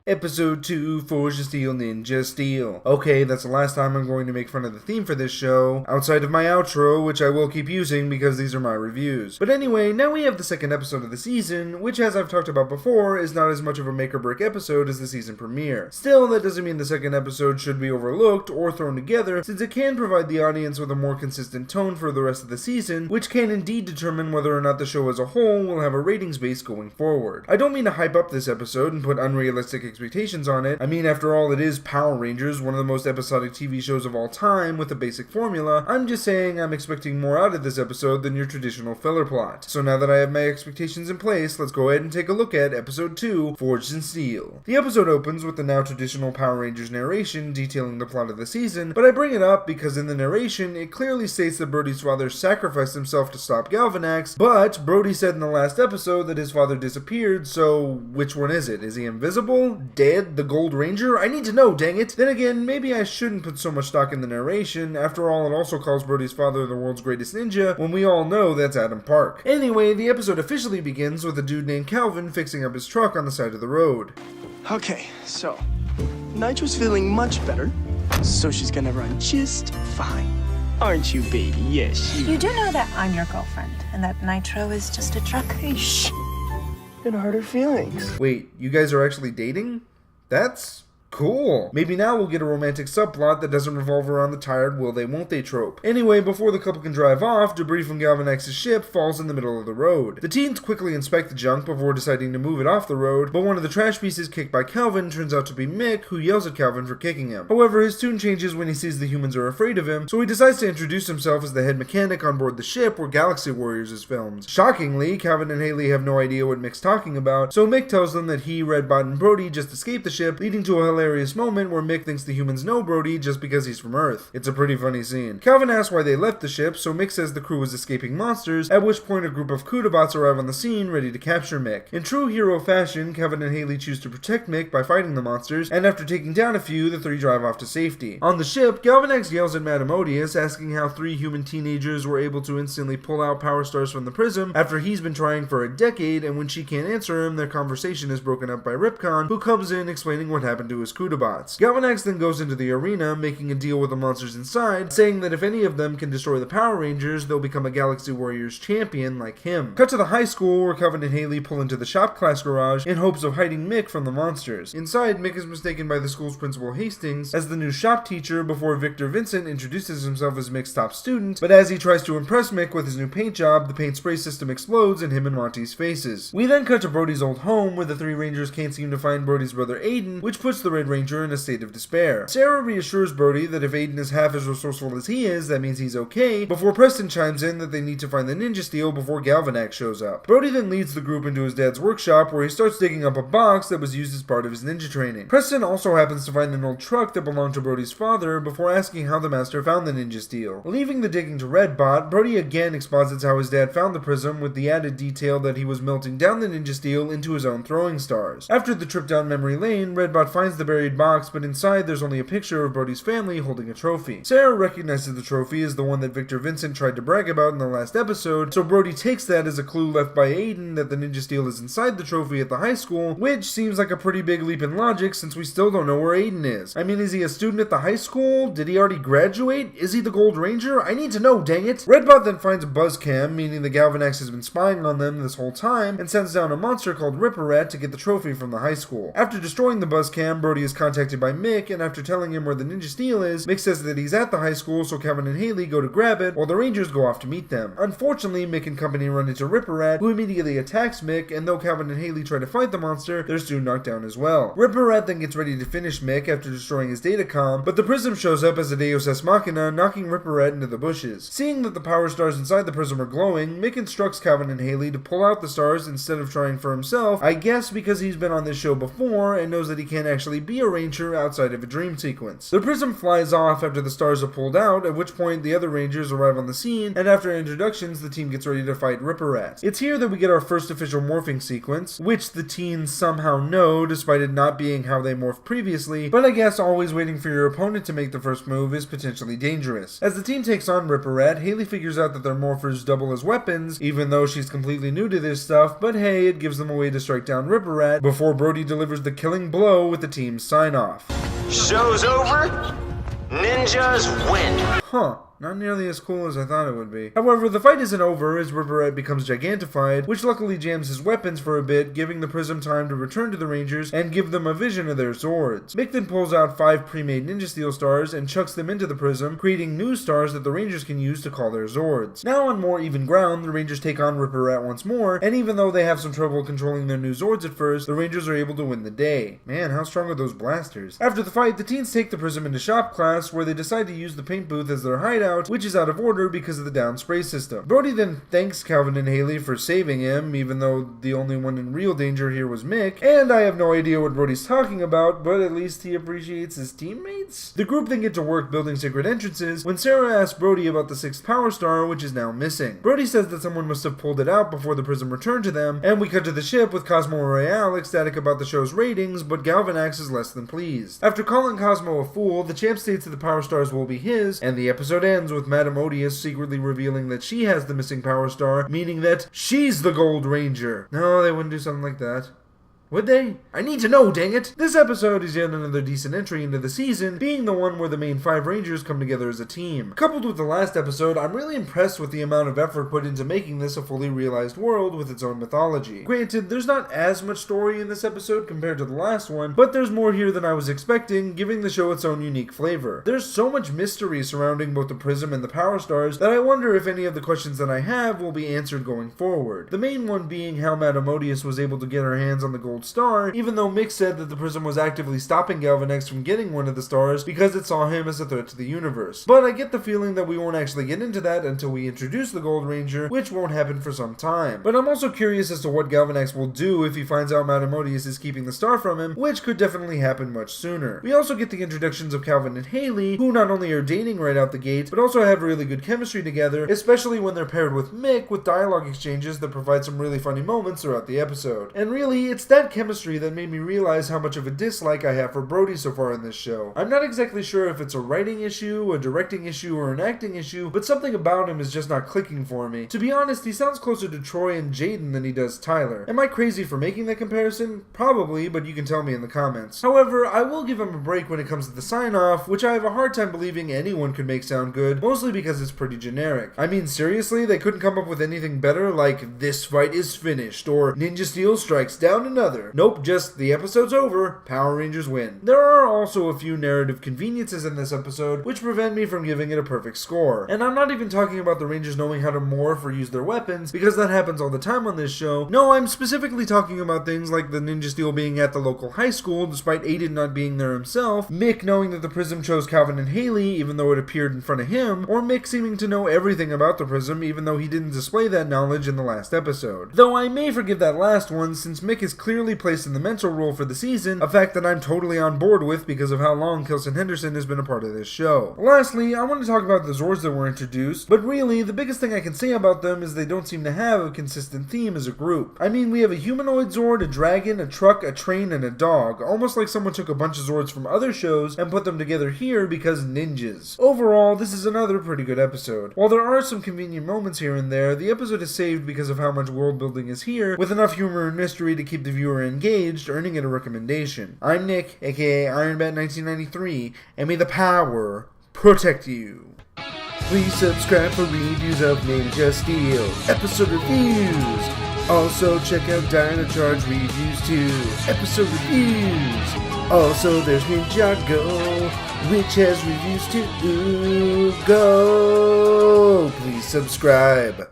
Episode 2, Forged in Steel Ninja Steel. Okay, that's the last time I'm going to make fun of the theme for this show, outside of my outro, which I will keep using because these are my reviews. But anyway, now we have the second episode of the season, which as I've talked about before, is not as much of a make or break episode as the season premiere. Still, that doesn't mean the second episode should be overlooked or thrown together, since it can provide the audience with a more consistent tone for the rest of the season, which can indeed determine whether or not the show as a whole will have a ratings base going forward. I don't mean to hype up this episode and put unrealistic expectations on it. I mean, after all, it is Power Rangers, one of the most episodic TV shows of all time with a basic formula. I'm just saying I'm expecting more out of this episode than your traditional filler plot. So now that I have my expectations in place, let's go ahead and take a look at episode 2, Forged in Steel. The episode opens with the now traditional Power Rangers narration detailing the plot of the season, but I bring it up because in the narration, it clearly states that Brody's father sacrificed himself to stop Galvanax, but Brody said in the last episode that his father disappeared, so which one is it? Is he invisible? Dead? The Gold Ranger? I need to know, dang it! Then again, maybe I shouldn't put so much stock in the narration. After all, it also calls Brody's father the world's greatest ninja, when we all know that's Adam Park. Anyway, the episode officially begins with a dude named Calvin fixing up his truck on the side of the road. Okay, so Nitro's feeling much better, so she's gonna run just fine. Aren't you, baby? Yes, You do know that I'm your girlfriend, and that Nitro is just a truck? Shh. Gonna hurt her feelings. Wait, you guys are actually dating? That's cool. Maybe now we'll get a romantic subplot that doesn't revolve around the tired will they won't they trope. Anyway, before the couple can drive off, debris from Galvanax's ship falls in the middle of the road. The teens quickly inspect the junk before deciding to move it off the road, but one of the trash pieces kicked by Calvin turns out to be Mick, who yells at Calvin for kicking him. However, his tune changes when he sees the humans are afraid of him, so he decides to introduce himself as the head mechanic on board the ship where Galaxy Warriors is filmed. Shockingly, Calvin and Haley have no idea what Mick's talking about, so Mick tells them that he, Redbot, and Brody just escaped the ship, leading to a hilarious moment where Mick thinks the humans know Brody just because he's from Earth. It's a pretty funny scene. Calvin asks why they left the ship, so Mick says the crew was escaping monsters, at which point a group of Kudabots arrive on the scene ready to capture Mick. In true hero fashion, Calvin and Haley choose to protect Mick by fighting the monsters, and after taking down a few, the three drive off to safety. On the ship, Galvanax yells at Madame Odious, asking how three human teenagers were able to instantly pull out power stars from the prism after he's been trying for a decade, and when she can't answer him, their conversation is broken up by Ripcon, who comes in explaining what happened to his Kudabots. Galvanax then goes into the arena, making a deal with the monsters inside, saying that if any of them can destroy the Power Rangers, they'll become a Galaxy Warriors champion like him. Cut to the high school, where Calvin and Haley pull into the shop class garage in hopes of hiding Mick from the monsters. Inside, Mick is mistaken by the school's principal Hastings as the new shop teacher before Victor Vincent introduces himself as Mick's top student, but as he tries to impress Mick with his new paint job, the paint spray system explodes in him and Monty's faces. We then cut to Brody's old home, where the three Rangers can't seem to find Brody's brother Aiden, which puts the Red Ranger in a state of despair. Sarah reassures Brody that if Aiden is half as resourceful as he is, that means he's okay, before Preston chimes in that they need to find the Ninja Steel before Galvanax shows up. Brody then leads the group into his dad's workshop, where he starts digging up a box that was used as part of his ninja training. Preston also happens to find an old truck that belonged to Brody's father before asking how the master found the Ninja Steel. Leaving the digging to Redbot, Brody again exposits how his dad found the prism, with the added detail that he was melting down the Ninja Steel into his own throwing stars. After the trip down memory lane, Redbot finds the buried box, but inside there's only a picture of Brody's family holding a trophy. Sarah recognizes the trophy as the one that Victor Vincent tried to brag about in the last episode, so Brody takes that as a clue left by Aiden that the Ninja Steel is inside the trophy at the high school, which seems like a pretty big leap in logic since we still don't know where Aiden is. I mean, is he a student at the high school? Did he already graduate? Is he the Gold Ranger? I need to know, dang it! Redbot then finds a buzzcam, meaning that Galvanax has been spying on them this whole time, and sends down a monster called Ripper Rat to get the trophy from the high school. After destroying the buzzcam, Brody is contacted by Mick, and after telling him where the Ninja Steel is, Mick says that he's at the high school, so Calvin and Haley go to grab it, while the Rangers go off to meet them. Unfortunately, Mick and company run into Ripper Rat, who immediately attacks Mick, and though Calvin and Haley try to fight the monster, they're soon knocked down as well. Ripper Rat then gets ready to finish Mick after destroying his datacom, but the prism shows up as a Deus Ex Machina, knocking Ripper Rat into the bushes. Seeing that the power stars inside the prism are glowing, Mick instructs Calvin and Haley to pull out the stars instead of trying for himself, I guess because he's been on this show before and knows that he can't actually be a ranger outside of a dream sequence. The prism flies off after the stars are pulled out, at which point the other rangers arrive on the scene, and after introductions, the team gets ready to fight Ripper Rat. It's here that we get our first official morphing sequence, which the teens somehow know despite it not being how they morphed previously, but I guess always waiting for your opponent to make the first move is potentially dangerous. As the team takes on Ripper Rat, Haley figures out that their morphers double as weapons, even though she's completely new to this stuff, but hey, it gives them a way to strike down Ripper Rat before Brody delivers the killing blow with the team's sign-off. Show's over. Ninjas win. Huh. Not nearly as cool as I thought it would be. However, the fight isn't over as Ripper Rat becomes gigantified, which luckily jams his weapons for a bit, giving the Prism time to return to the Rangers and give them a vision of their swords. Mick then pulls out 5 pre-made Ninja Steel stars and chucks them into the Prism, creating new stars that the Rangers can use to call their Zords. Now on more even ground, the Rangers take on Ripper Rat once more, and even though they have some trouble controlling their new Zords at first, the Rangers are able to win the day. Man, how strong are those blasters? After the fight, the teens take the Prism into shop class, where they decide to use the paint booth as their hideout, which is out of order because of the down spray system. Brody then thanks Calvin and Haley for saving him, even though the only one in real danger here was Mick, and I have no idea what Brody's talking about, but at least he appreciates his teammates? The group then get to work building secret entrances when Sarah asks Brody about the 6th Power Star, which is now missing. Brody says that someone must have pulled it out before the Prism returned to them, and we cut to the ship with Cosmo Royale ecstatic about the show's ratings, but Galvanax is less than pleased. After calling Cosmo a fool, the champ states that the Power Stars will be his, and the episode ends with Madame Odious secretly revealing that she has the missing Power Star, meaning that she's the Gold Ranger. No, they wouldn't do something like that. Would they? I need to know, dang it! This episode is yet another decent entry into the season, being the one where the main 5 Rangers come together as a team. Coupled with the last episode, I'm really impressed with the amount of effort put into making this a fully realized world with its own mythology. Granted, there's not as much story in this episode compared to the last one, but there's more here than I was expecting, giving the show its own unique flavor. There's so much mystery surrounding both the Prism and the Power Stars that I wonder if any of the questions that I have will be answered going forward. The main one being how Madame Odious was able to get her hands on the Gold Star, even though Mick said that the Prism was actively stopping Galvanax from getting one of the stars because it saw him as a threat to the universe. But I get the feeling that we won't actually get into that until we introduce the Gold Ranger, which won't happen for some time. But I'm also curious as to what Galvanax will do if he finds out Madame Odious is keeping the star from him, which could definitely happen much sooner. We also get the introductions of Calvin and Haley, who not only are dating right out the gate, but also have really good chemistry together, especially when they're paired with Mick with dialogue exchanges that provide some really funny moments throughout the episode. And really, it's that chemistry that made me realize how much of a dislike I have for Brody so far in this show. I'm not exactly sure if it's a writing issue, a directing issue, or an acting issue, but something about him is just not clicking for me. To be honest, he sounds closer to Troy and Jaden than he does Tyler. Am I crazy for making that comparison? Probably, but you can tell me in the comments. However, I will give him a break when it comes to the sign-off, which I have a hard time believing anyone could make sound good, mostly because it's pretty generic. I mean, seriously, they couldn't come up with anything better like, "This fight is finished," or "Ninja Steel strikes down another." Nope, just "The episode's over, Power Rangers win." There are also a few narrative conveniences in this episode which prevent me from giving it a perfect score. And I'm not even talking about the Rangers knowing how to morph or use their weapons, because that happens all the time on this show. No, I'm specifically talking about things like the Ninja Steel being at the local high school despite Aiden not being there himself, Mick knowing that the Prism chose Calvin and Haley even though it appeared in front of him, or Mick seeming to know everything about the Prism even though he didn't display that knowledge in the last episode. Though I may forgive that last one since Mick is clearly placed in the mental role for the season, a fact that I'm totally on board with because of how long Kelson Henderson has been a part of this show. Lastly, I want to talk about the Zords that were introduced, but really, the biggest thing I can say about them is they don't seem to have a consistent theme as a group. I mean, we have a humanoid Zord, a dragon, a truck, a train, and a dog, almost like someone took a bunch of Zords from other shows and put them together here because ninjas. Overall, this is another pretty good episode. While there are some convenient moments here and there, the episode is saved because of how much world building is here, with enough humor and mystery to keep the viewer engaged, earning it a recommendation. I'm Nick, aka IronBat1993, and may the power protect you. Please subscribe for reviews of Ninja Steel, episode reviews. Also check out Dino Charge reviews too, episode reviews. Also there's Ninjago, which has reviews too. Go! Please subscribe.